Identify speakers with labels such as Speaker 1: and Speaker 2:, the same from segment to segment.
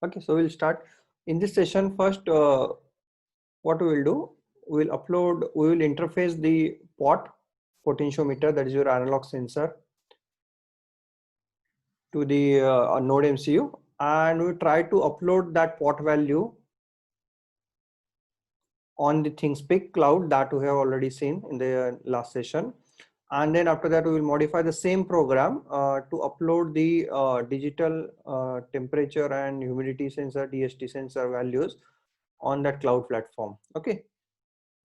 Speaker 1: Okay, so we'll start in this session. First, what we will do, we will interface the potentiometer, that is your analog sensor, to the node MCU, and we try to upload that pot value on the ThingSpeak cloud that we have already seen in the last session. And then after that, we will modify the same program to upload the digital temperature and humidity sensor, DHT sensor values on that cloud platform. Okay.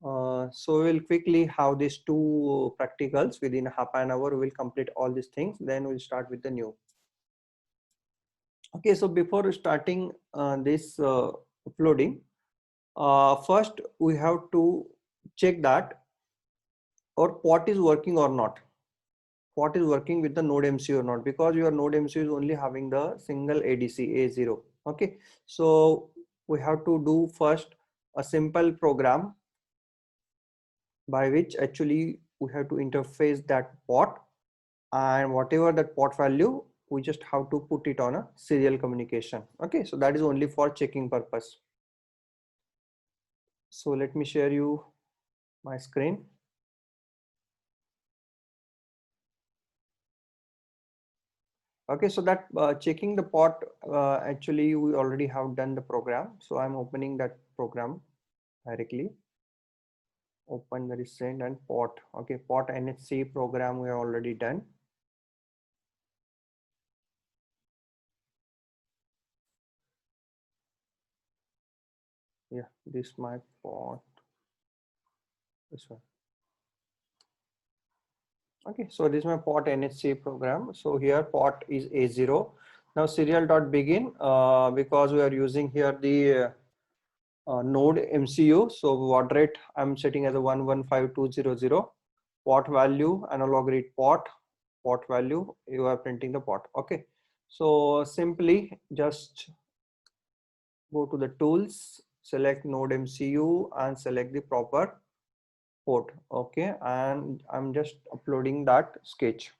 Speaker 1: So we'll quickly have these two practicals within half an hour. We'll complete all these things. Then we'll start with the new. Okay. So before starting this uploading, first we have to check that our pot is working or not. Pot is working with the node MCU or not, because your node MCU is only having the single ADC A0. Okay. So we have to do first a simple program by which actually we have to interface that pot, and whatever that pot value, we just have to put it on a serial communication. Okay, so that is only for checking purpose. So let me share you my screen. Okay, so that checking the pot, actually we already have done the program. So I'm opening that program directly. Open the recent and pot. Okay, pot NHC program we have already done. Yeah, this my pot. This one. Okay, so this is my pot NHC program. So here pot is A0. Now serial.begin, because we are using here the node MCU. So baud rate I'm setting as a 115200. Pot value analog read pot value, you are printing the pot. Okay, so simply just go to the tools, select node MCU and select the proper port. Okay, and I'm just uploading that sketch.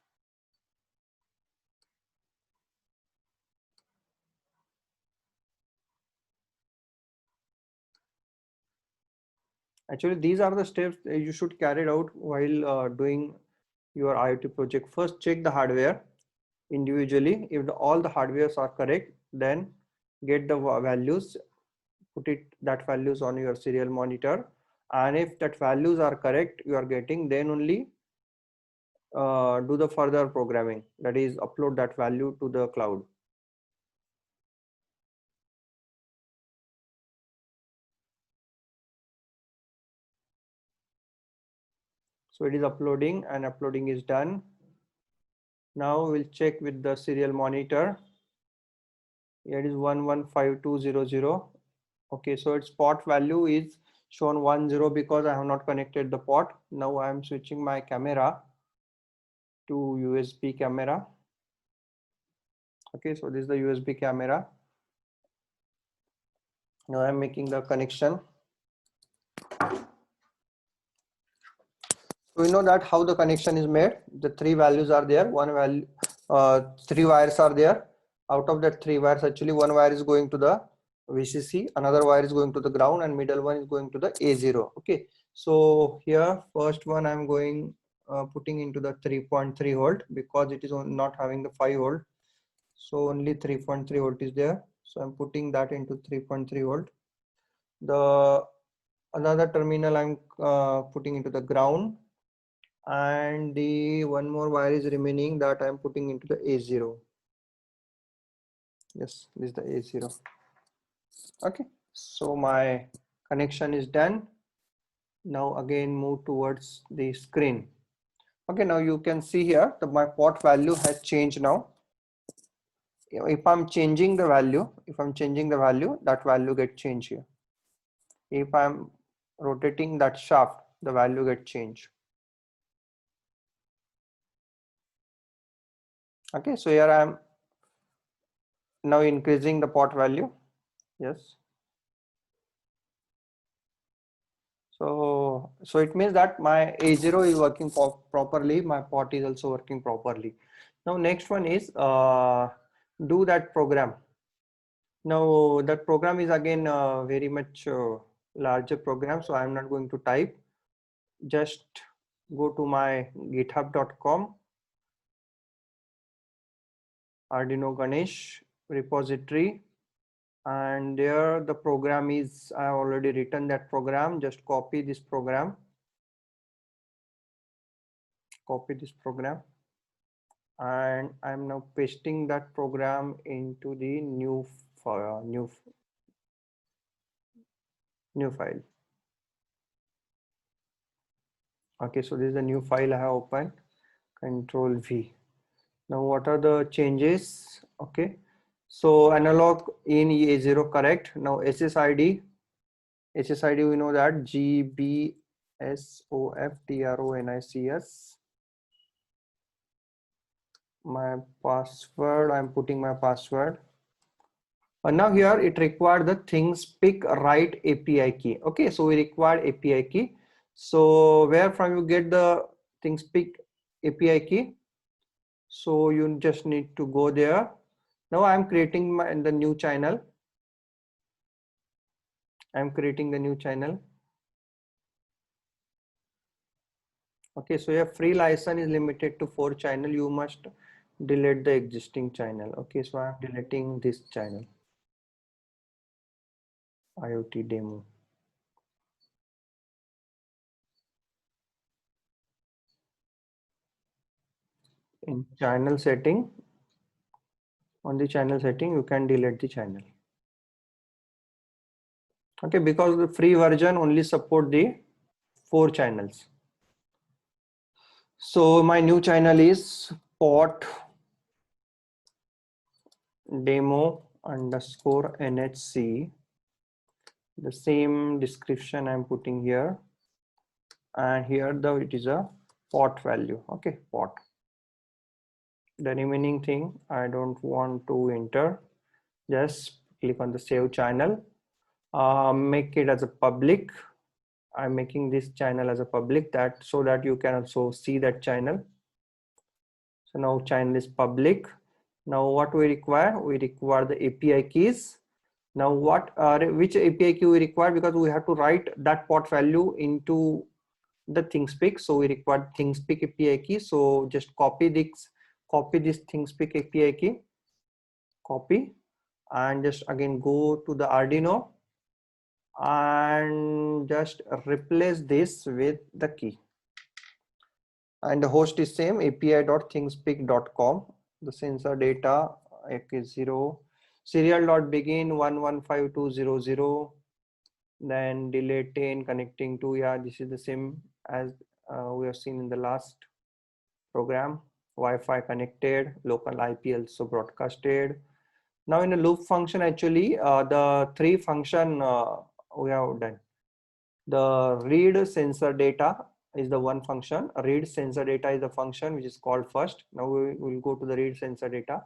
Speaker 1: Actually, these are the steps you should carry out while doing your IoT project. First, check the hardware individually. If all the hardwares are correct, then get the values, put that values on your serial monitor. And if that values are correct, you are getting, then only do the further programming, that is upload that value to the cloud. So it is uploading and uploading is done. Now we'll check with the serial monitor. Here it is 115200. Okay, so its pot value is shown 10 because I have not connected the pot. Now I am switching my camera to USB camera. Okay, so this is the USB camera. Now I'm making the connection. We know that how the connection is made. The three values are there. One value, three wires are there. Out of that three wires, actually one wire is going to the VCC, another wire is going to the ground, and middle one is going to the A0. Okay, so here first one I'm going putting into the 3.3 volt because it is not having the 5 volt. So only 3.3 volt is there. So I'm putting that into 3.3 volt. The another terminal I'm putting into the ground, and the one more wire is remaining that I'm putting into the A0. Yes, this is the A0. Okay, so my connection is done. Now again move towards the screen. Okay, now you can see here that my pot value has changed now. If I'm changing the value, that value gets changed here. If I'm rotating that shaft, the value gets changed. Okay, so here I am now increasing the pot value. Yes. So it means that my A0 is working properly, my pot is also working properly. Now next one is do that program. Now that program is again very much larger program, so I'm not going to type. Just go to my github.com Arduino Ganesh repository, and there the program is, I have already written that program. Just copy this program, and I'm now pasting that program into the new file. Okay, so this is the new file I have opened. Control V. Now what are the changes? Okay, so analog in A0 correct. Now SSID we know that GBSOFTRONICS. My password, I'm putting my password. And now here it required the ThingSpeak write API key. Okay, so we required API key. So where from you get the ThingSpeak API key? So you just need to go there. Now I'm creating the new channel. I'm creating the new channel. Okay, so your free license is limited to 4 channel. You must delete the existing channel. Okay, so I'm deleting this channel. IoT demo. In channel setting, on the channel setting, you can delete the channel. Okay, because the free version only support the 4 channels. So my new channel is pot demo underscore NHC. The same description I'm putting here, and here it is a pot value. Okay, pot. The remaining thing I don't want to enter. Just click on the save channel. Make it as a public. I'm making this channel as a public, that so that you can also see that channel. So now channel is public. Now what we require? We require the API keys. Now which API key we require, because we have to write that pot value into the ThingSpeak. So we require ThingSpeak API key. So just copy this ThingSpeak API key, copy, and just again go to the Arduino and just replace this with the key. And the host is same, api.thingspeak.com. The sensor data is 0, serial.begin 115200, then delay 10 connecting to, yeah, this is the same as we have seen in the last program. Wi-Fi connected, local IP also broadcasted. Now in a loop function, actually the 3 function we have done. The read sensor data is the one function. Read sensor data is the function which is called first. Now we will go to the read sensor data.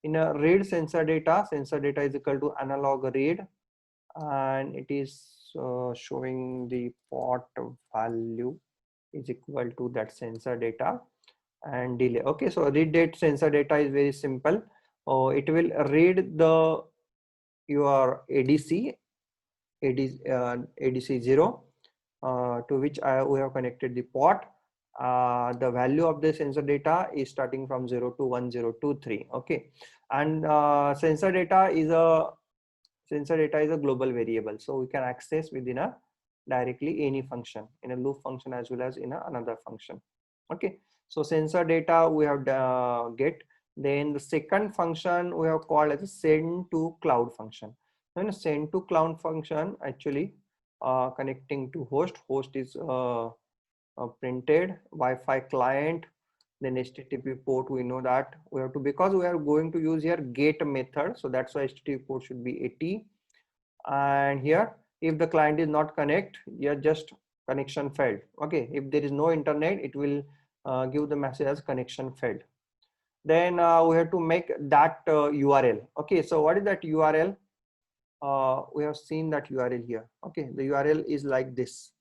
Speaker 1: In a read sensor data is equal to analog read, and it is showing the pot value is equal to that sensor data and delay. Okay, so read date sensor data is very simple. It will read the your ADC 0 to which we have connected the pot. The value of the sensor data is starting from 0 to 1023. Okay, and sensor data is a global variable, so we can access within a directly any function, in a loop function as well as in another function. Okay, so sensor data we have get. Then the second function we have called as a send to cloud function. Then a send to cloud function actually connecting to host is printed Wi-Fi client, then HTTP port. We know that we have to, because we are going to use here get method, so that's why HTTP port should be 80. And here if the client is not connect, here just connection failed. Okay, if there is no internet, it will give the message as connection failed. Then we have to make that URL. Okay, so what is that URL? We have seen that URL here. Okay, the URL is like this: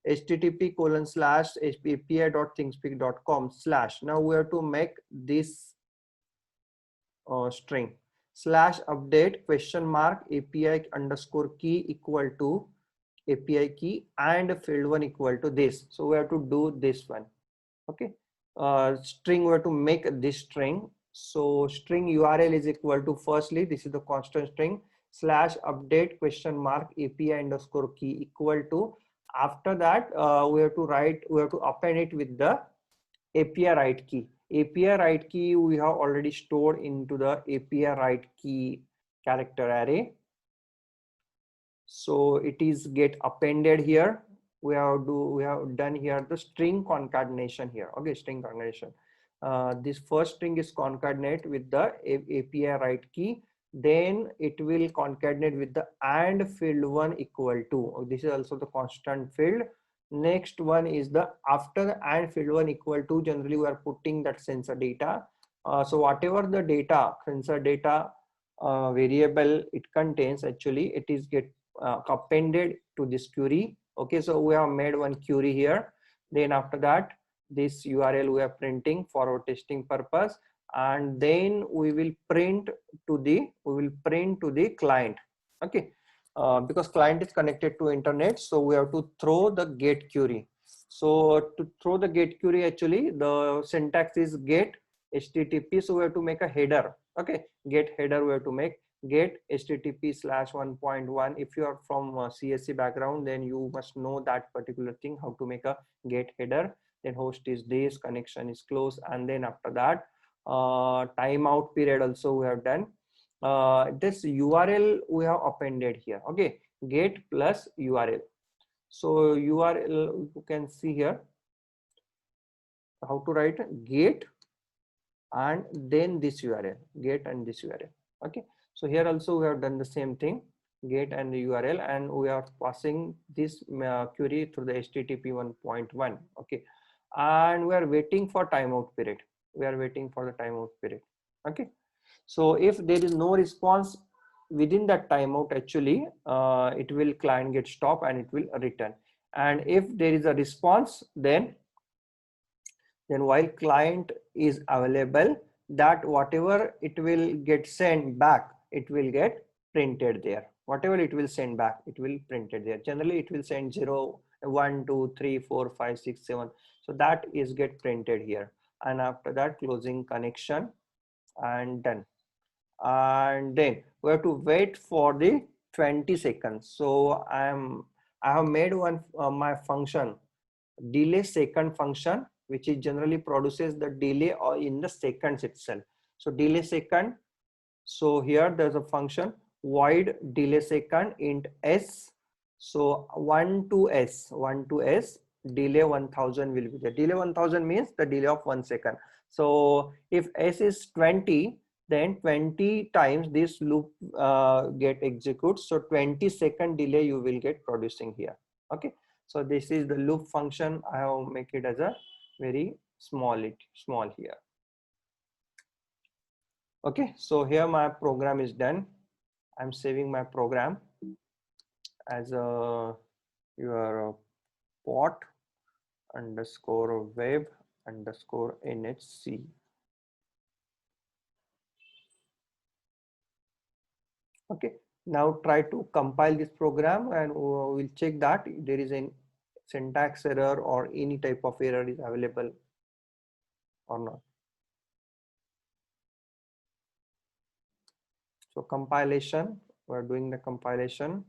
Speaker 1: http://api.thingspeak.com/. Now we have to make this string. slash update question mark API underscore key equal to API key and field one equal to this. So we have to do this one. Okay, string, we have to make this string. So string URL is equal to, firstly this is the constant string, slash update question mark API underscore key equal to, after that we have to append it with the API write key. API write key we have already stored into the API write key character array. So it is get appended here. We have done here the string concatenation here. Okay, string concatenation. This first string is concatenate with the API write key. Then it will concatenate with the and field one equal to. This is also the constant field. Next one is the after the and field one equal to. Generally, we are putting that sensor data. So whatever the data sensor data variable it contains, actually it is get appended to this query. Okay, so we have made one query here. Then after that, this URL we are printing for our testing purpose, and then we will print to the client. Okay, because client is connected to internet, so we have to throw the get query. So to throw the get query, actually the syntax is get HTTP. So we have to make a header. Okay, get header we have to make get HTTP/1.1. If you are from CSC background, then you must know that particular thing, how to make a get header. Then host is this, connection is closed, and then after that timeout period also we have done. This URL we have appended here. Okay, get plus URL. So URL you can see here how to write get and then this URL, get and this URL. Okay, so here also we have done the same thing, get and the URL, and we are passing this query through the HTTP 1.1. Okay, and we are waiting for timeout period. Okay, so if there is no response within that timeout, actually it will client get stop and it will return. And if there is a response, then while client is available, that whatever it will get sent back, it will get printed there. Whatever it will send back, it will printed there. Generally it will send 0 1 2 3 4 5 6 7. So that is get printed here, and after that closing connection and done. And then we have to wait for the 20 seconds. So I have made one my function delay second function, which is generally produces the delay or in the seconds itself. So delay second. So here there's a function void delay second int s. So 1 to s delay 1000 will be the delay 1000 means the delay of 1 second. So if s is 20, then 20 times this loop get executes. So 20-second delay you will get producing here. Okay, so this is the loop function. I have make it as a very small here. Okay, so here my program is done. I'm saving my program as a your pot underscore web underscore nhc. Okay, now try to compile this program and we'll check that there is a syntax error or any type of error is available or not. So compilation, we're doing the compilation.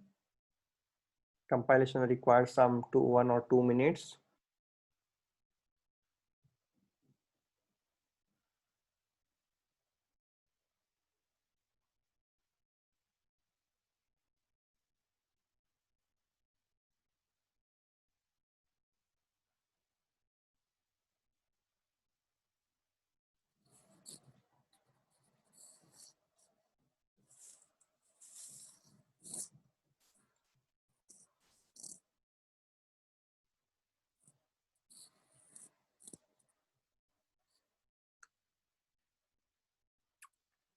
Speaker 1: Compilation requires some 1 or 2 minutes.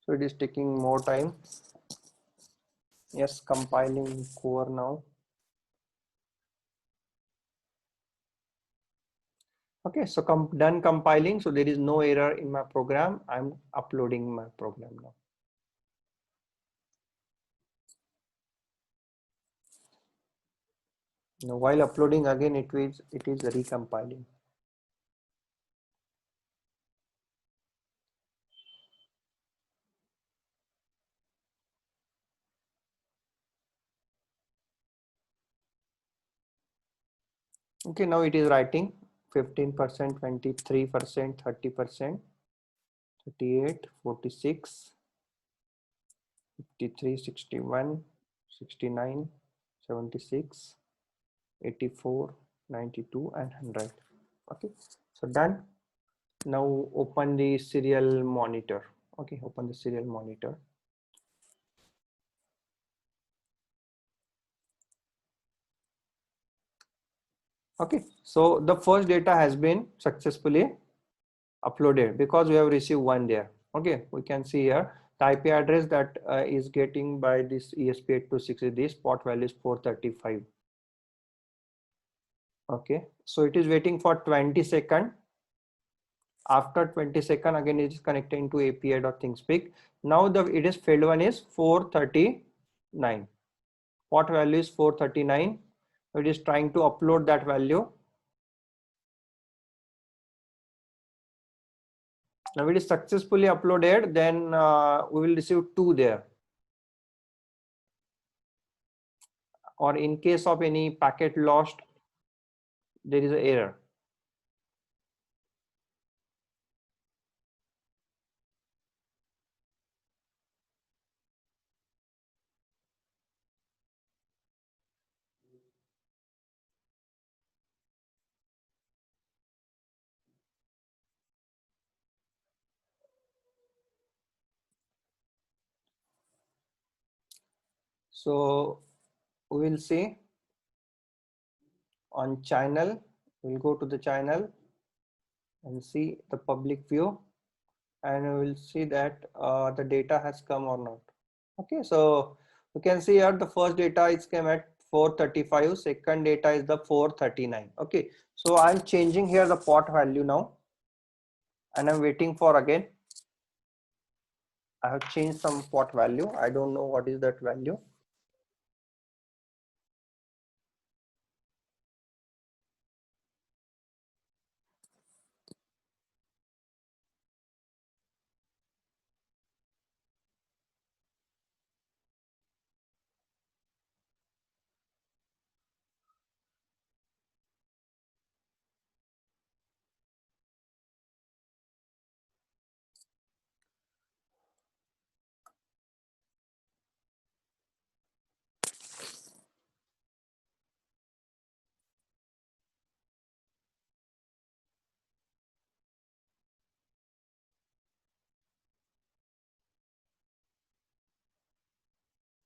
Speaker 1: So it is taking more time. Yes, compiling core now. Okay, so done compiling. So there is no error in my program. I'm uploading my program now. Now, while uploading again, it is recompiling. Okay, now it is writing 15%, 23%, 30%, 38, 46, 53, 61, 69, 76, 84, 92, and 100. Okay, so done. Now open the serial monitor. Okay, open the serial monitor. Okay, so the first data has been successfully uploaded because we have received one there. Okay, we can see here the IP address that is getting by this ESP8266, this port value is 435. Okay, so it is waiting for 20 seconds. After 20 seconds, again it is connecting to API.ThingSpeak. Now it is field one is 439. Port value is 439. It is trying to upload that value. Now it is successfully uploaded, then we will receive 2 there. Or in case of any packet lost, there is an error. So we will see on channel, we'll go to the channel and see the public view, and we will see that the data has come or not. Okay, so you can see here the first data is came at 435, second data is the 439. Okay, so I'm changing here the port value now, and I'm waiting for again. I have changed some port value. I don't know what is that value.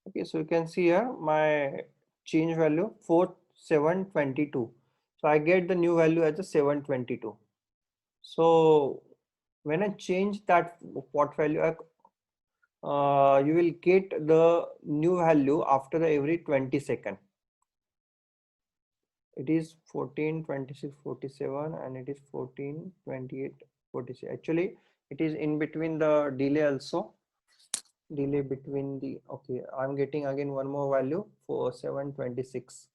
Speaker 1: Okay, so you can see here my change value 4722. So I get the new value as a 722. So when I change that port value, you will get the new value after every 20 seconds. It is 14, 26, 47, and it is 14, 28, 46. Actually, it is in between the delay also. Delay between the, okay, I'm getting again one more value for 726.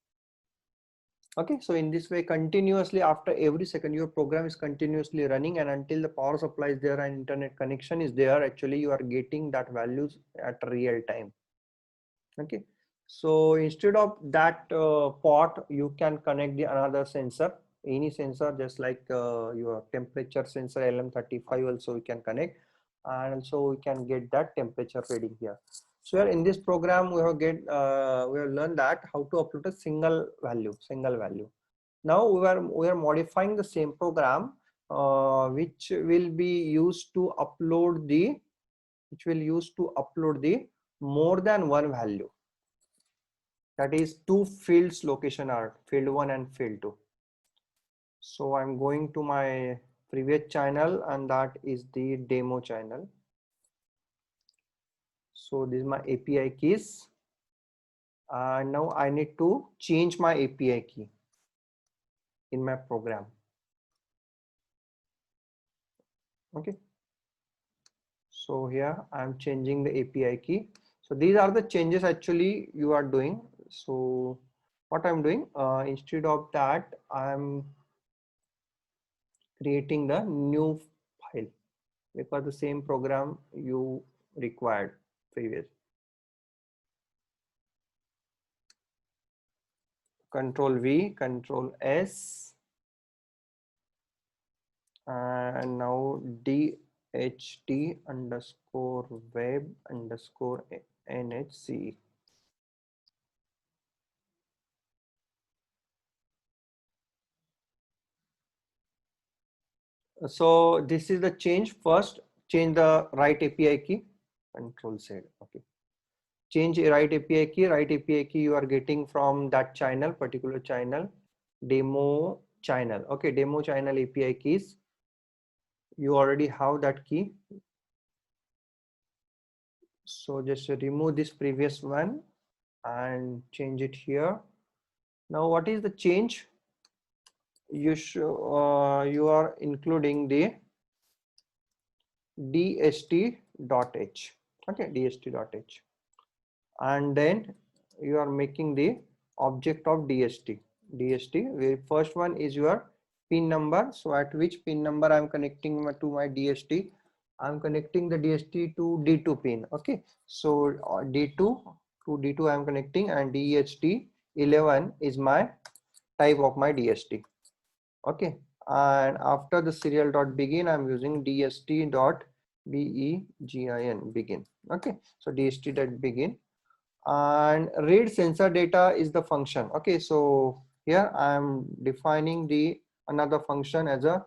Speaker 1: Okay, so in this way, continuously after every second, your program is continuously running, and until the power supply is there and internet connection is there, actually you are getting that values at real time. Okay, so instead of that port, you can connect the another sensor, any sensor, just like your temperature sensor LM35 also you can connect, and also we can get that temperature reading here. So here in this program we have learned that how to upload a single value. Now we are modifying the same program which will be used to upload the more than one value. That is two fields location are field 1 and field 2. So I'm going to my previous channel, and that is the demo channel. So this is my API keys. Now I need to change my API key in my program. Okay. So here I'm changing the API key. So these are the changes actually you are doing. So what I'm doing, instead of that, I'm creating the new file because the same program you required previous. Control V, Control S, and now DHT underscore web underscore NHC. So this is the change. First, change the right API key. Control Z. Okay. Change right API key. Right API key you are getting from that channel, particular channel, demo channel. Okay, demo channel API keys. You already have that key. So just remove this previous one and change it here. Now, what is the change? You are including the dst.h. Okay, dst.h, and then you are making the object of dst. The first one is your pin number. So at which pin number I'm connecting to my dst? I'm connecting the dst to d2 pin. Okay, so d2 to d2 I'm connecting, and dht11 is my type of my dst. Okay, and after the serial dot begin, I'm using dst dot begin, begin. Okay, so dst dot begin, and read sensor data is the function. Okay, so here I'm defining the another function as a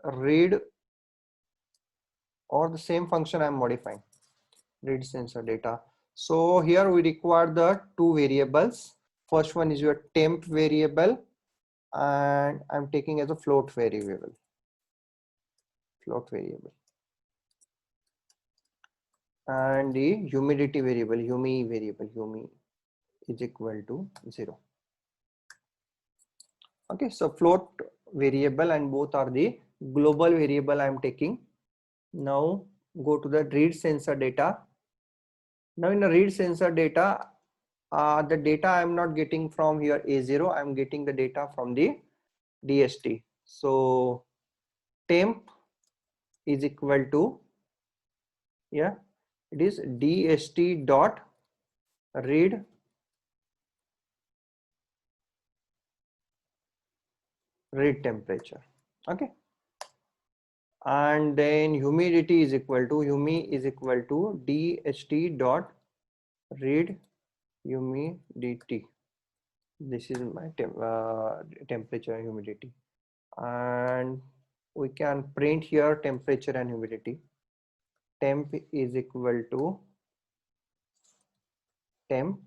Speaker 1: read, or the same function I'm modifying, read sensor data. So here we require the two variables. First one is your temp variable, and I'm taking as a float variable. And the humidity variable, humi is equal to 0. Okay, so float variable, and both are the global variable I'm taking. Now go to the read sensor data. Now in the read sensor data, the data I'm not getting from here A0, I'm getting the data from the DST. So temp is equal to, yeah, it is DST dot read temperature. Okay, and then humidity is equal to, dht dot read humidity. This is my temperature and humidity, and we can print here temperature and humidity. Temp is equal to temp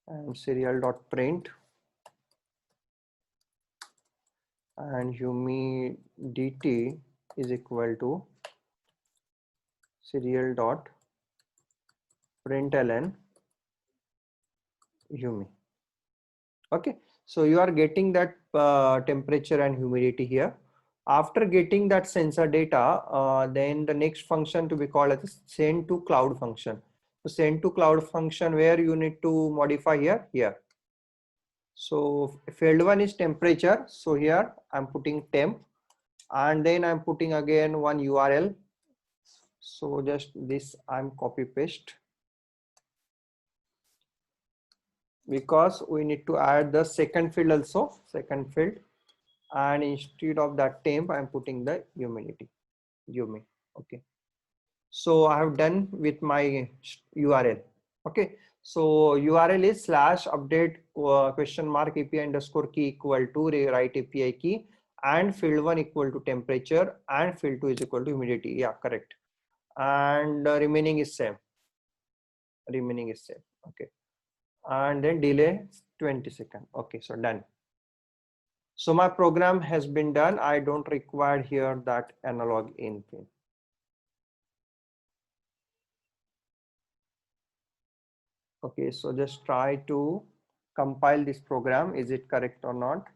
Speaker 1: and serial dot print, and humidity is equal to serial dot println humi. Okay, so you are getting that temperature and humidity here. After getting that sensor data, then the next function to be called as send to cloud function. So send to cloud function, where you need to modify here. So field one is temperature. So here I'm putting temp, and then I'm putting again one URL. So just this I'm copy paste, because we need to add the second field also, and instead of that temp I'm putting the humidity, humi. Okay, so I have done with my URL. Okay, so URL is /update !API underscore key equal to write API key, and field one equal to temperature, and field two is equal to humidity. Yeah, correct. And remaining is same. Okay, and then delay 20 seconds. Okay, so done. So my program has been done. I don't require here that analog in pin. Okay, so just try to compile this program. Is it correct or not?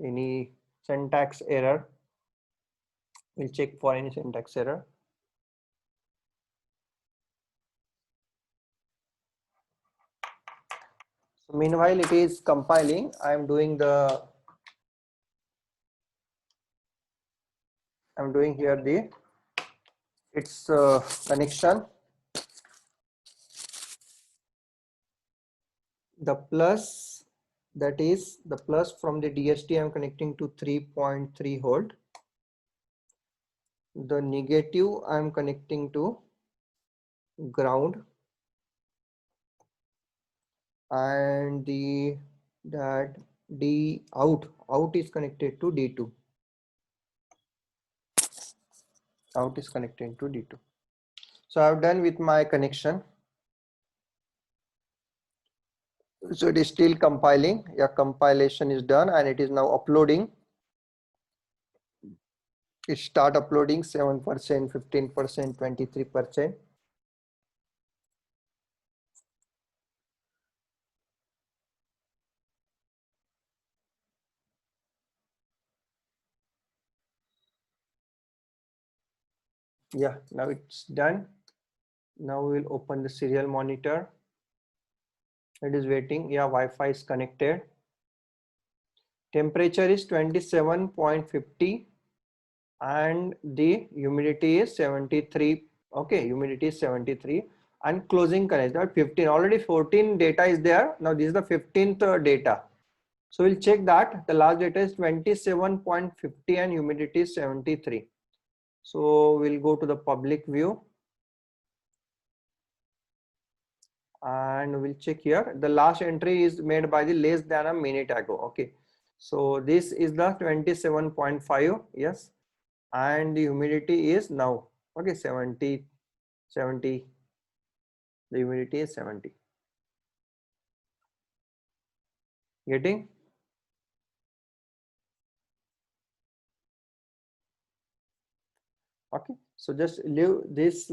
Speaker 1: Any syntax error? We'll check for any syntax error. So meanwhile it is compiling. I'm doing here the its connection. The plus, that is the plus from the DST I'm connecting to 3.3 volt. The negative I'm connecting to ground, and that D out is connected to D2. Out is connected to D2. So I've done with my connection. So it is still compiling. Yeah, compilation is done and it is now uploading. It start uploading 7%, 15%, 23%. Yeah, now it's done. Now we'll open the serial monitor. It is waiting. Yeah, Wi-Fi is connected. Temperature is 27.50 and the humidity is 73. Okay, humidity is 73 and closing current is 15. Already 14 data is there. Now this is the 15th data. So we'll check that the last data is 27.50 and humidity is 73. So we'll go to the public view and we'll check here. The last entry is made by the less than a minute ago. Okay, so this is the 27.5. Yes, and the humidity is now okay 70. The humidity is 70. Getting? Okay, so just leave this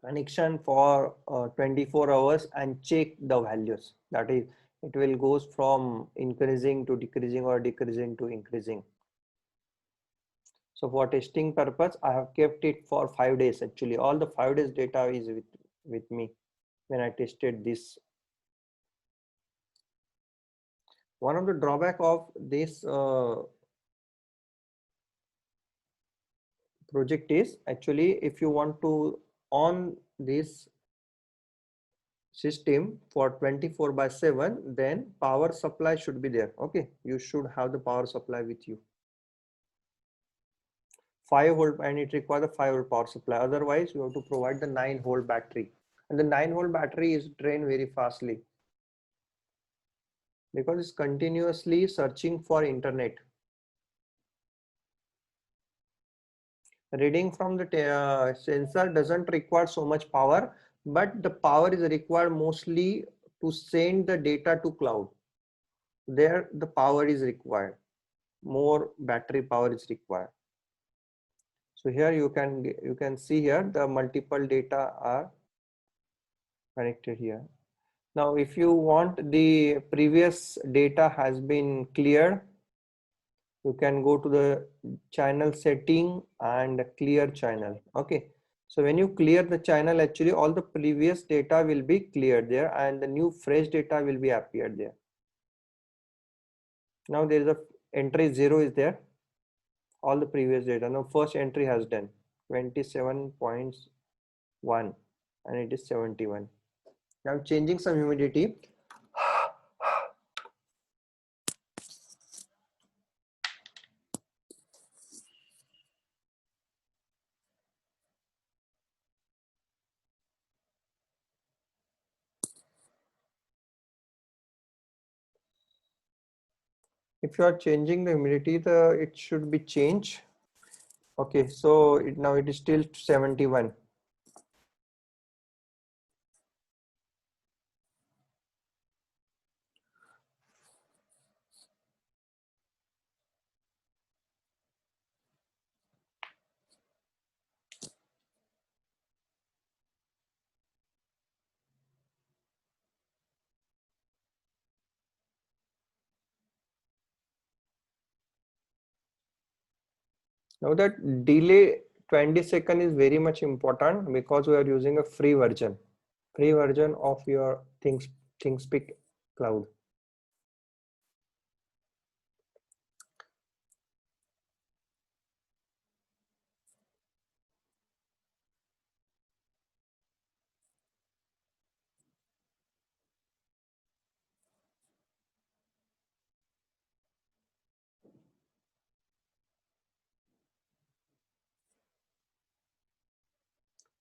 Speaker 1: connection for 24 hours and check the values. That is, it will goes from increasing to decreasing or decreasing to increasing. So for testing purpose, I have kept it for 5 days. Actually, all the 5 days data is with me when I tested this. One of the drawback of this project is actually if you want to on this system for 24/7, then power supply should be there. Okay, you should have the power supply with you. 5 volt, and it requires a 5 volt power supply. Otherwise, you have to provide the 9 volt battery, and the 9 volt battery is drained very fastly because it's continuously searching for internet. Reading from the sensor doesn't require so much power, but the power is required mostly to send the data to cloud. There the power is required, more battery power is required. So here you can see here the multiple data are connected here. Now if you want the previous data has been cleared, you can go to the channel setting and clear channel. Okay, so when you clear the channel, actually all the previous data will be cleared there and the new fresh data will be appeared there. Now there is a entry 0 is there, all the previous data. Now first entry has done 27.1 and it is 71. Now I'm changing some humidity. If you are changing the humidity, it should be changed. Okay, so now it is still 71. Now that delay 20 seconds is very much important because we are using a free version of your things ThingSpeak cloud.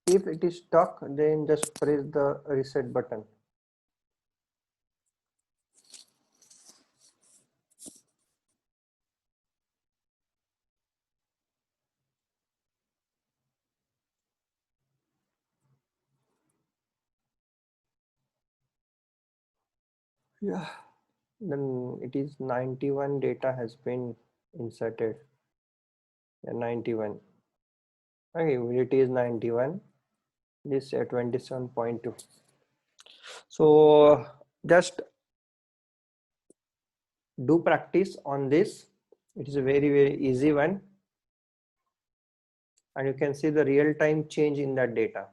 Speaker 1: If it is stuck, then just press the reset button. Yeah, then it is 91 data has been inserted. Yeah, 91. Okay, it is 91. This 27.2. So just do practice on this. It is a very easy one, and you can see the real-time change in that data.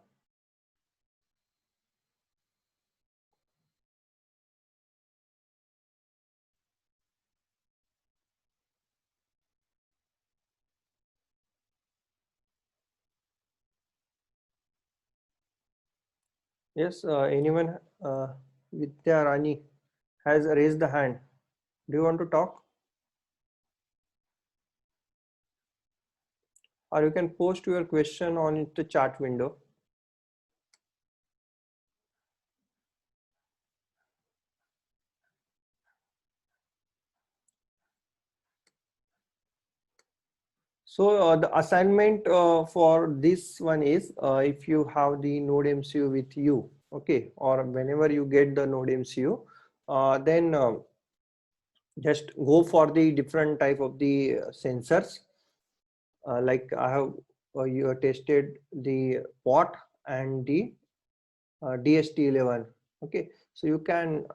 Speaker 1: Yes, anyone, Vidya Rani has raised the hand. Do you want to talk? Or you can post your question on the chat window. So the assignment for this one is if you have the Node MCU with you, okay, or whenever you get the Node MCU, then just go for the different type of the sensors. Like I have, you have tested the POT and the DST11. Okay, so you can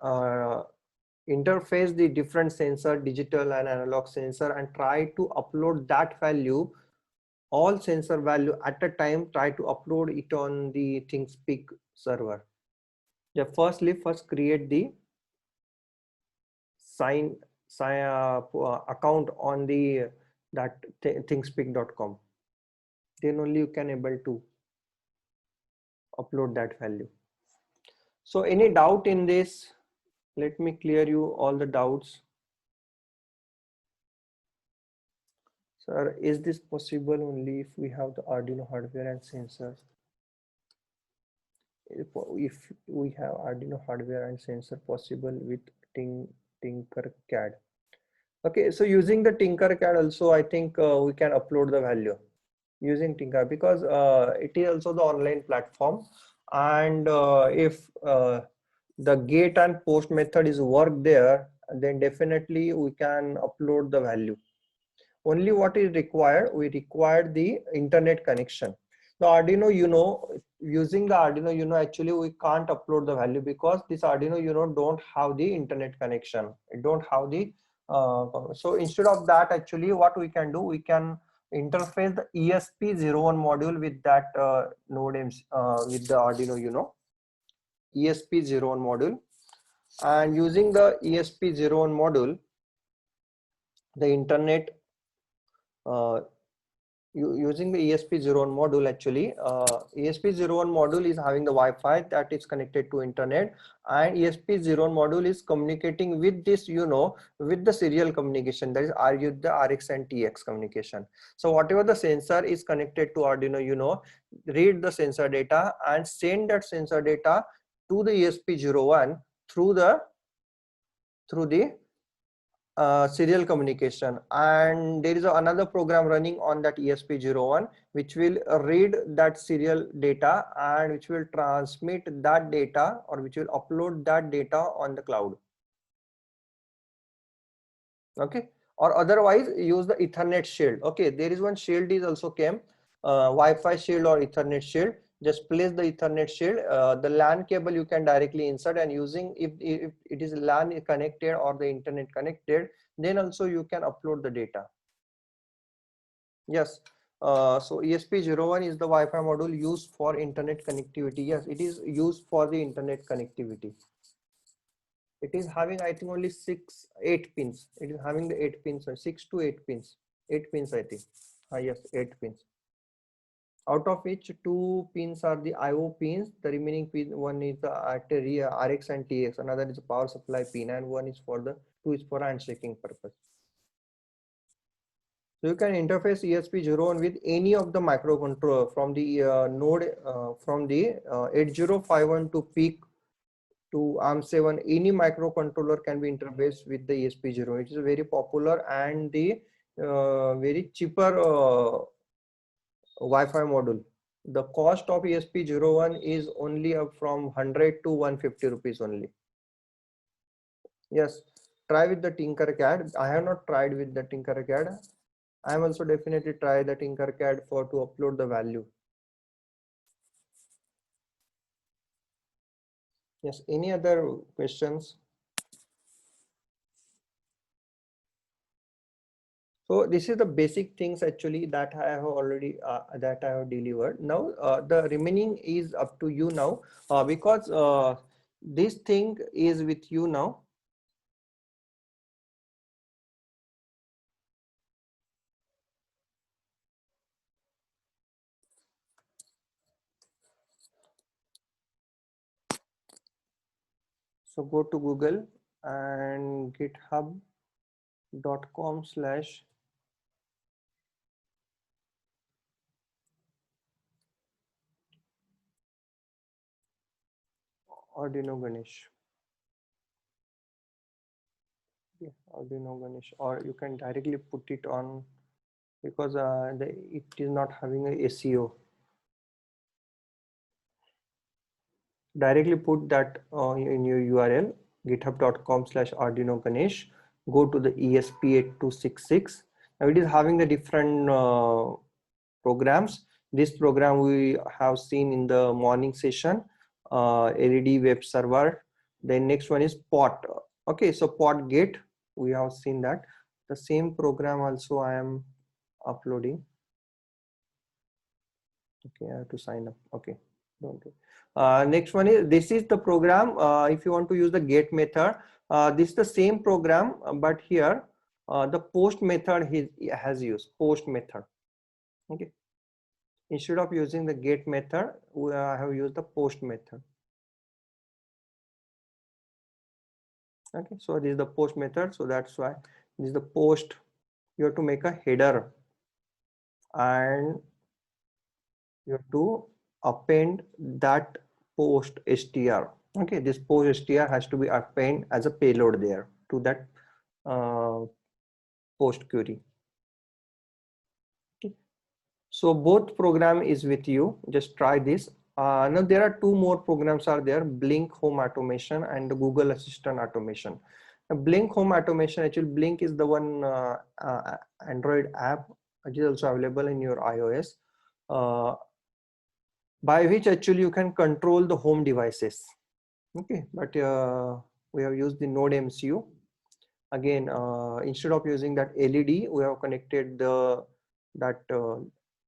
Speaker 1: interface the different sensor, digital and analog sensor, and try to upload that value, all sensor value at a time. Try to upload it on the ThingSpeak server. Yeah, first create the sign account on the that thingspeak.com. Then only you can able to upload that value. So any doubt in this? Let me clear you all the doubts. Sir, is this possible only if we have the Arduino hardware and sensors? If we have Arduino hardware and sensor possible with Tinkercad. Okay, so using the Tinkercad also, I think we can upload the value using Tinker, because it is also the online platform, and if the get and post method is work there, then definitely we can upload the value. Only what is required, we require the internet connection. The Arduino Uno, using the Arduino Uno, actually we can't upload the value because this Arduino Uno don't have the internet connection. It don't have the so instead of that, actually what we can do, we can interface the ESP01 module with that node with the Arduino Uno, ESP01 module, and using the ESP01 module, the internet using the ESP01 module, actually ESP01 module is having the Wi-Fi that is connected to internet, and ESP01 module is communicating with this, with the serial communication, that is the RX and TX communication. So whatever the sensor is connected to Arduino, read the sensor data and send that sensor data to the ESP01 through the serial communication, and there is another program running on that ESP01 which will read that serial data and which will transmit that data, or which will upload that data on the cloud. Okay, or otherwise use the Ethernet shield. Okay, there is one shield is also came, Wi-Fi shield or Ethernet shield. Just place the Ethernet shield, the LAN cable you can directly insert, and using if it is LAN connected or the internet connected, then also you can upload the data. Yes, so ESP01 is the Wi-Fi module used for internet connectivity. Yes, it is used for the internet connectivity. It is having, I think, only 8 pins. It is having the 8 pins, or 6 to 8 pins. 8 pins, I think. Yes, 8 pins. Out of which 2 pins are the IO pins. The remaining pin, one is the RX and TX. Another is a power supply pin, and one is for the 2 is for handshaking purpose. So you can interface ESP01 with any of the microcontroller from the node from the 8051 to PEEK to ARM7. Any microcontroller can be interfaced with the ESP01. It is a very popular and the very cheaper Wi-Fi module. The cost of ESP01 is only up from 100 to 150 rupees only. Yes, try with the Tinkercad. I have not tried with the Tinkercad. I am also definitely try the Tinkercad for to upload the value. Yes, any other questions? So this is the basic things actually that I have already that I have delivered. Now the remaining is up to you now, because this thing is with you now. So go to Google and github.com/ Arduino Ganesh. Yeah, Arduino Ganesh, or you can directly put it on, because it is not having a SEO. Directly put that in your URL, github.com/Arduino Ganesh. Go to the ESP8266. Now it is having the different programs. This program we have seen in the morning session, LED web server. Then next one is POT. Okay, so POT gate, we have seen that. The same program also I am uploading. Okay, I have to sign up. Okay, don't do. Next one is, this is the program. If you want to use the get method, this is the same program, but here the post method he has used, post method. Okay, instead of using the get method, I have used the post method. Okay, so this is the post method, so that's why this is the post. You have to make a header and you have to append that post str. Okay, this post str has to be append as a payload there to that post query. Okay. So both program is with you, just try this. Now there are 2 more programs are there, Blink Home Automation and Google Assistant Automation. Blink Home Automation, actually Blink is the one Android app. It is also available in your iOS, by which actually you can control the home devices. Okay, but we have used the Node MCU. Again, instead of using that LED, we have connected that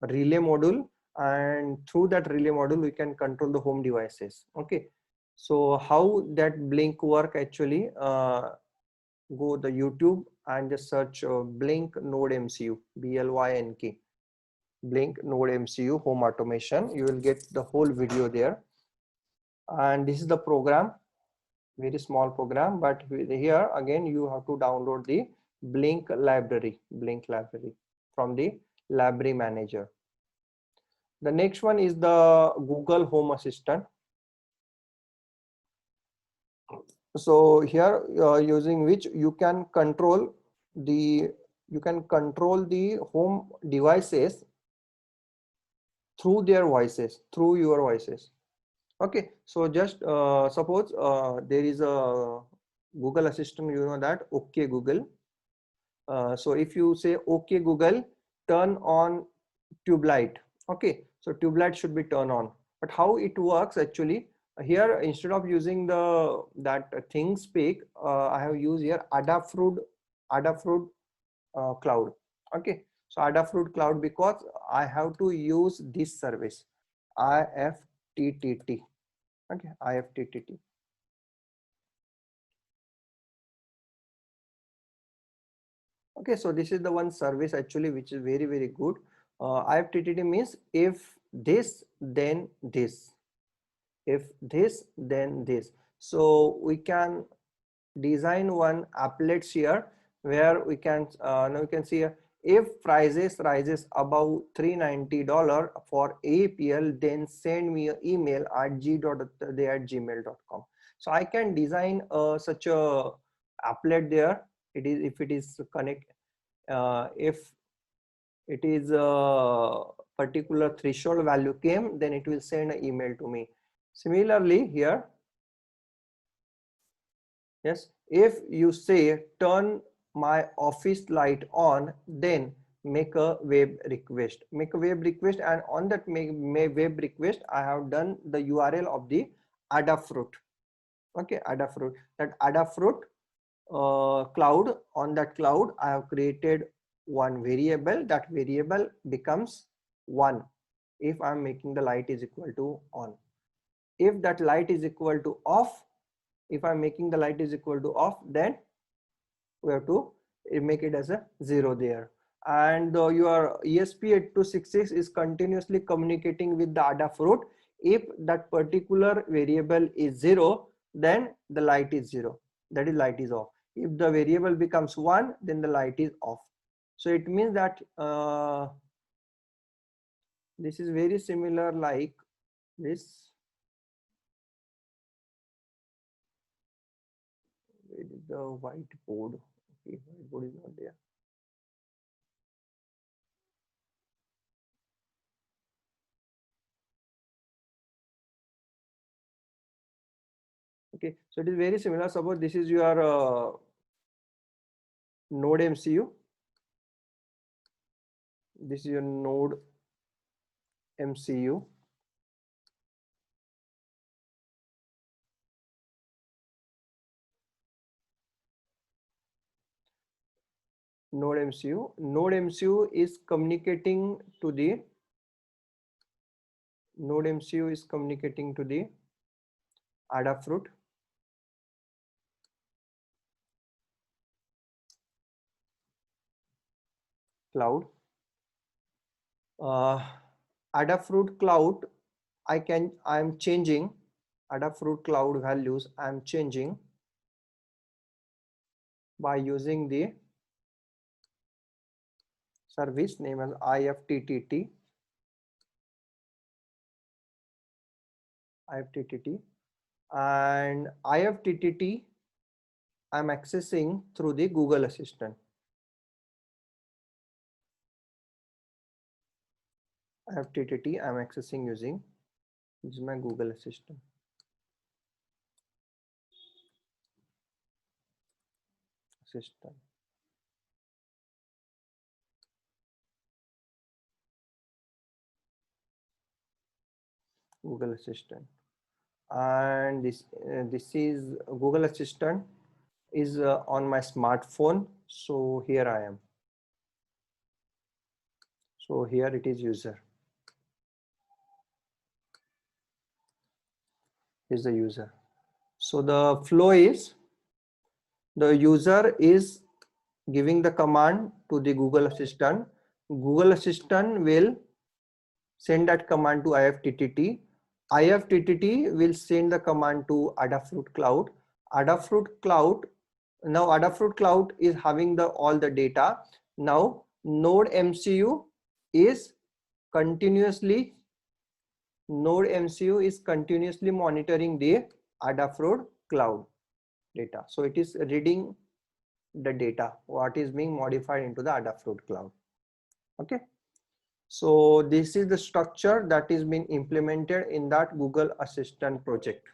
Speaker 1: relay module, and through that relay module we can control the home devices. Okay, so how that Blink work actually, go the YouTube and just search Blink Node MCU, BLYNK, Blink Node MCU home automation. You will get the whole video there, and this is the program, very small program, but here again you have to download the Blink library from the library manager. The next one is the Google Home Assistant. So here using which you can control the home devices through their voices, through your voices. Okay, so just suppose there is a Google Assistant, you know that, okay Google. So if you say okay Google, turn on tube light. Okay, so tube light should be turned on. But how it works actually, here instead of using that ThingSpeak, I have used here Adafruit Cloud. Okay, so Adafruit Cloud, because I have to use this service, IFTTT. Okay, IFTTT. Okay, so this is the one service actually which is very, very good. IFTTT means if this, then this. If this, then this. So we can design one applets here where we can now we can see if prices rises above $390 for APL, then send me an email at g.they@gmail.com. So I can design such a applet there. It is if it is connect if it is a particular threshold value came, then it will send an email to me. Similarly here, yes, if you say turn my office light on, then make a web request. Make a web request, and on that web request, I have done the URL of the Adafruit. Okay, Adafruit. That Adafruit cloud, on that cloud, I have created one variable. That variable becomes 1 if I'm making the light is equal to on. If that light is equal to off, if I'm making the light is equal to off, then we have to make it as a 0 there. And your ESP8266 is continuously communicating with the Adafruit. If that particular variable is 0, then the light is 0, that is light is off. If the variable becomes 1, then the light is off. So it means that this is very similar like this. Where is the whiteboard? Okay, whiteboard is not there. Okay, so it is very similar. Suppose this is your node MCU. This is your node MCU. Node MCU. Node MCU is communicating to the Adafruit. Cloud. Adafruit cloud, I'm changing Adafruit cloud values. I'm changing by using the service name as IFTTT. And IFTTT I'm accessing through the Google Assistant. IFTTT I'm accessing using, this is my Google Assistant. Google Assistant, and this is Google Assistant is on my smartphone. So here I am. So here it is user. Is the user. So the flow is the user is giving the command to the Google Assistant. Google Assistant will send that command to IFTTT. IFTTT will send the command to Adafruit Cloud. Adafruit Cloud, now Adafruit Cloud is having the all the data. Now Node MCU is continuously monitoring the Adafruit Cloud data. So it is reading the data what is being modified into the Adafruit Cloud. Okay. So this is the structure that is being implemented in that Google Assistant project.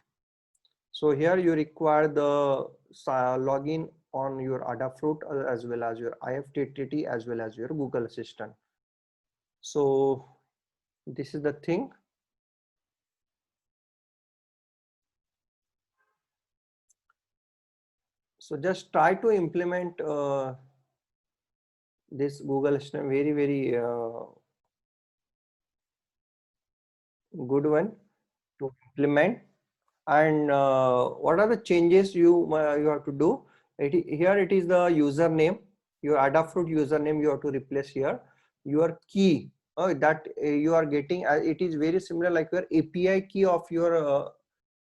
Speaker 1: So here you require the login on your Adafruit as well as your IFTTT as well as your Google Assistant. So this is the thing. So just try to implement this Google Assistant, very, very good one to implement. And what are the changes you have to do? Here it is the username. your Adafruit username you have to replace here. Your key that you are getting, it is very similar like your API key of your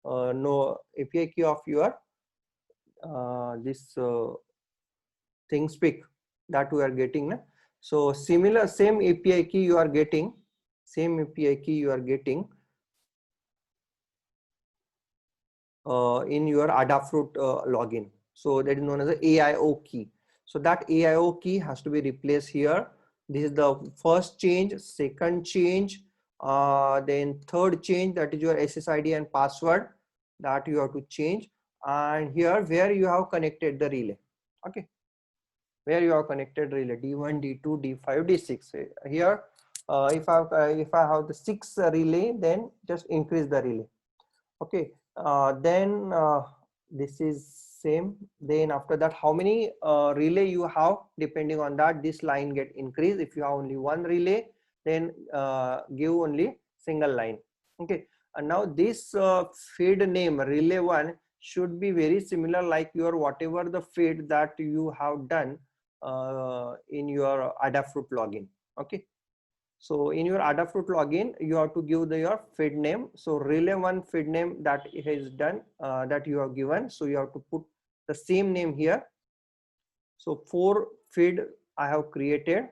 Speaker 1: no API key of your this ThingSpeak that we are getting. Na? So similar, same API key you are getting, same API key you are getting in your Adafruit login. So that is known as the AIO key. So that AIO key has to be replaced here. This is the first change, second change, then third change, that is your SSID and password that you have to change. And here where you have connected the relay. Okay, where you have connected relay D1, D2, D5, D6. Here if I have the 6 relay, then just increase the relay. Okay, then this is same. Then after that, how many relay you have, depending on that, this line get increased. If you have only one relay, then give only single line. Okay, and now this feed name relay 1 should be very similar like your whatever the feed that you have done in your Adafruit login. Okay, so in your Adafruit login, you have to give your feed name. So relay 1 feed name that is done, that you have given. So you have to put the same name here. So 4 feed I have created.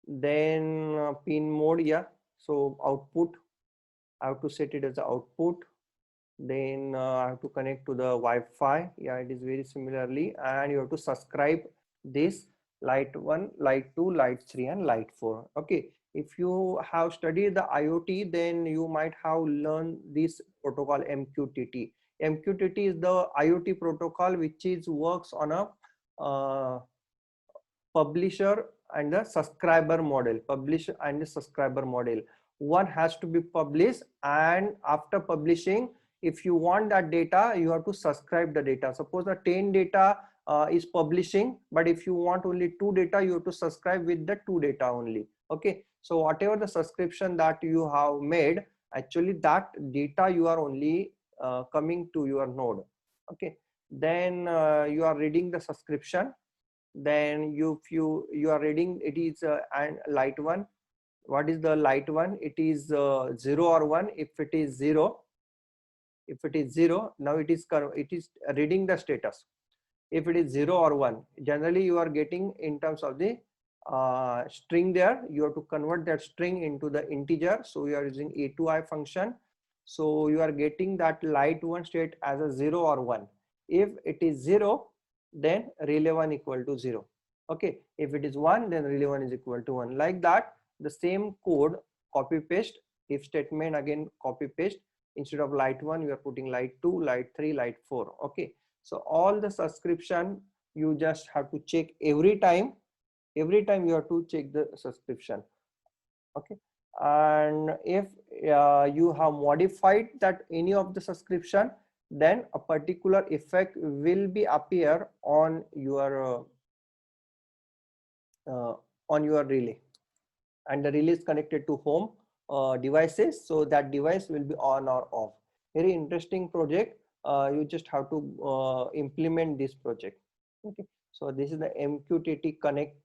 Speaker 1: Then pin mode, yeah. So output, I have to set it as the output. Then I have to connect to the Wi-Fi. Yeah, it is very similarly, and you have to subscribe this light 1, light 2, light 3, and light 4. Okay, if you have studied the IoT, then you might have learned this protocol MQTT. MQTT is the IoT protocol which is works on a publisher and the subscriber model. Publisher and the subscriber model. One has to be published, and after publishing, if you want that data, you have to subscribe the data. Suppose the 10 data is publishing, but if you want only 2 data, you have to subscribe with the 2 data only. Okay, so whatever the subscription that you have made, actually that data you are only coming to your node. Okay, then you are reading the subscription. Then you are reading it is and light 1. What is the light 1? It is 0 or 1. If it is 0, now it is reading the status. If it is 0 or 1, generally you are getting in terms of the string there. You have to convert that string into the integer. So you are using A2I function. So you are getting that light 1 state as a 0 or 1. If it is 0, then relay 1 equal to 0. Okay, if it is 1, then relay 1 is equal to 1. Like that, the same code copy paste, if statement again copy paste. Instead of light 1, you are putting light 2, light 3, light 4. Okay, so all the subscription you just have to check every time you have to check the subscription. Okay, and if you have modified that any of the subscription, then a particular effect will be appear on your relay, and the relay is connected to home devices, so that device will be on or off. Very interesting project. You just have to implement this project. Okay, so this is the MQTT connect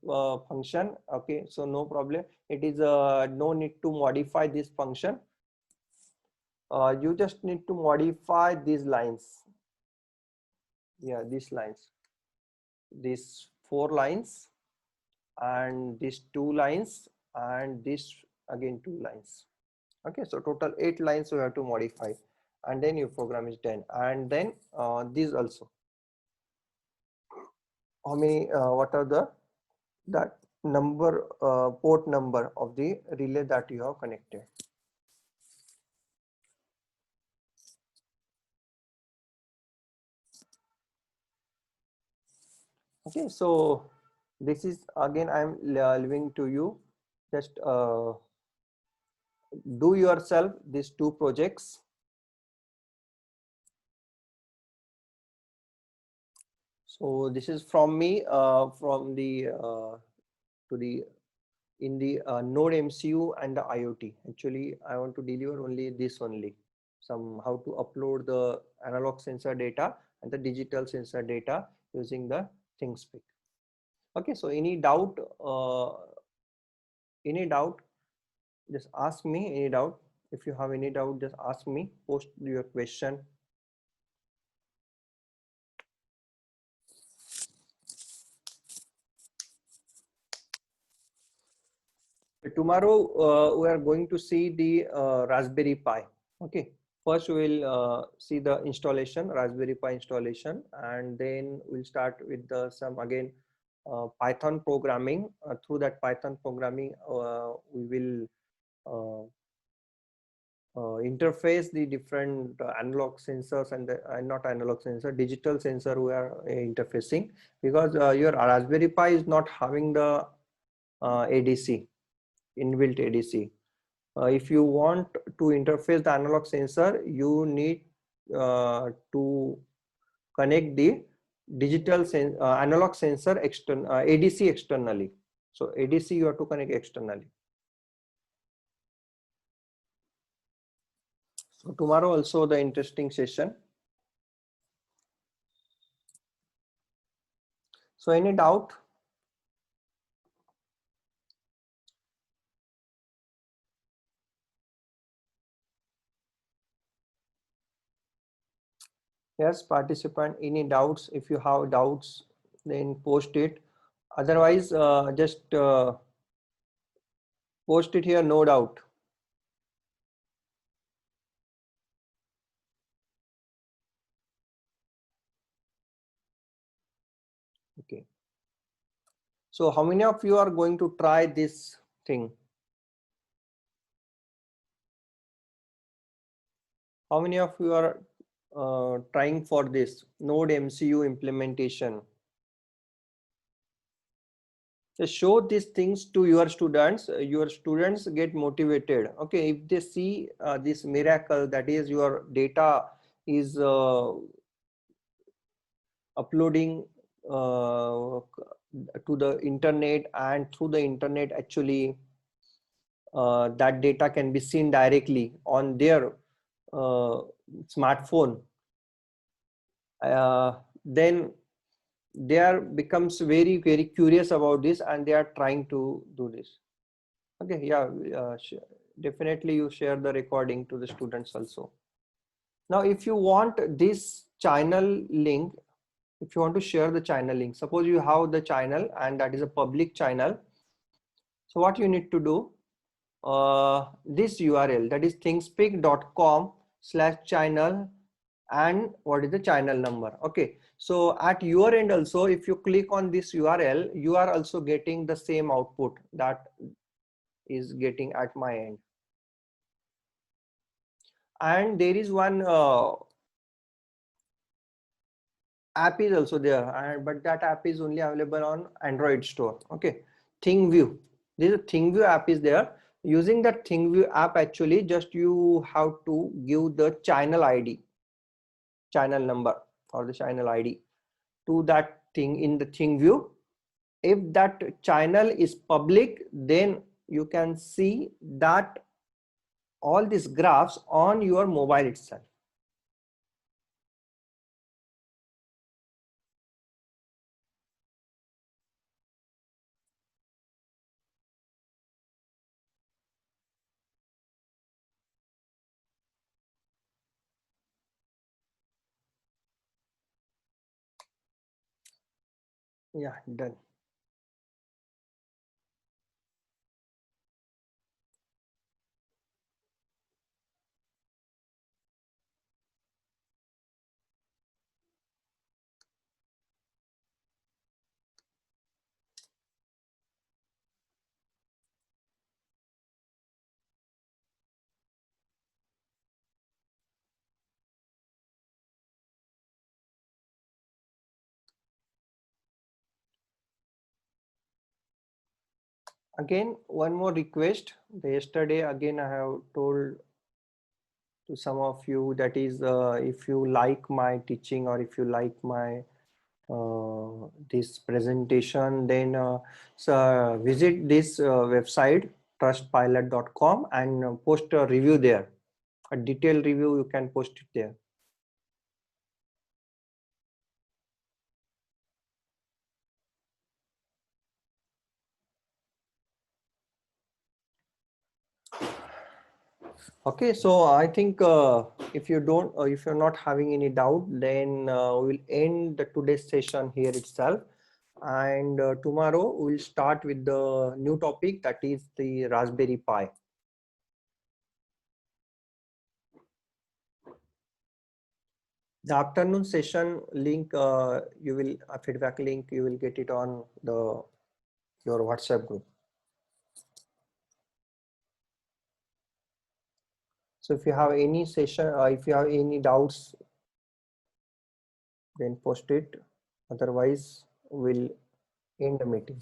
Speaker 1: function. Okay, so no problem, it is no need to modify this function. You just need to modify these lines. Yeah, these lines, these 4 lines, and these 2 lines, and this again 2 lines. Okay, so total 8 lines you have to modify, and then your program is done. And then these also, how many what are the that number port number of the relay that you have connected. Okay, so this is again I'm leaving to you. Just do yourself these 2 projects. So this is from me from the to the in the Node MCU and the IoT. Actually, I want to deliver only this only. Some how to upload the analog sensor data and the digital sensor data using the ThingSpeak. Okay, so any doubt, just ask me. Any doubt, if you have any doubt, just ask me, post your question. Tomorrow we are going to see the Raspberry Pi. Okay, first we will see the installation, Raspberry Pi installation, and then we'll start with the some again Python programming. Through that Python programming we will interface the different analog sensors and not analog sensor, digital sensor we are interfacing, because your Raspberry Pi is not having the ADC, inbuilt ADC. If you want to interface the analog sensor, you need to connect the analog sensor ADC externally. So ADC you have to connect externally. So tomorrow also the interesting session. So any doubt? Yes, participant, any doubts? If you have doubts, then post it. Otherwise, just post it here, no doubt. Okay. So how many of you are going to try this thing? How many of you are trying for this Node MCU implementation? Just show these things to your students. Your students get motivated. Okay, if they see this miracle, that is your data is uploading to the internet, and through the internet actually that data can be seen directly on their smartphone, then they are becomes very curious about this, and they are trying to do this. Okay, yeah, definitely you share the recording to the students also. Now if you want this channel link, if you want to share the channel link, suppose you have the channel and that is a public channel, so what you need to do, this URL, that is thingspeak.com/channel, and what is the channel number. Okay, so at your end also, if you click on this URL, you are also getting the same output that is getting at my end. And there is one app is also there, but that app is only available on Android store. Okay, ThingView, this is ThingView app is there. Using that ThingView app, actually just you have to give the channel ID, channel number or the channel ID to that thing in the ThingView. If that channel is public, then you can see that all these graphs on your mobile itself. Yeah, done. Again, one more request. Yesterday again I have told to some of you, that is if you like my teaching or if you like my this presentation, then so visit this website trustpilot.com and post a review there. A detailed review you can post it there. Okay, so I think if you don't, if you're not having any doubt, then we'll end the today's session here itself. And tomorrow we'll start with the new topic, that is the Raspberry Pi. The afternoon session link, you will a feedback link, you will get it on the your WhatsApp group. So if you have any session, if you have any doubts, then post it. Otherwise, we'll end the meeting.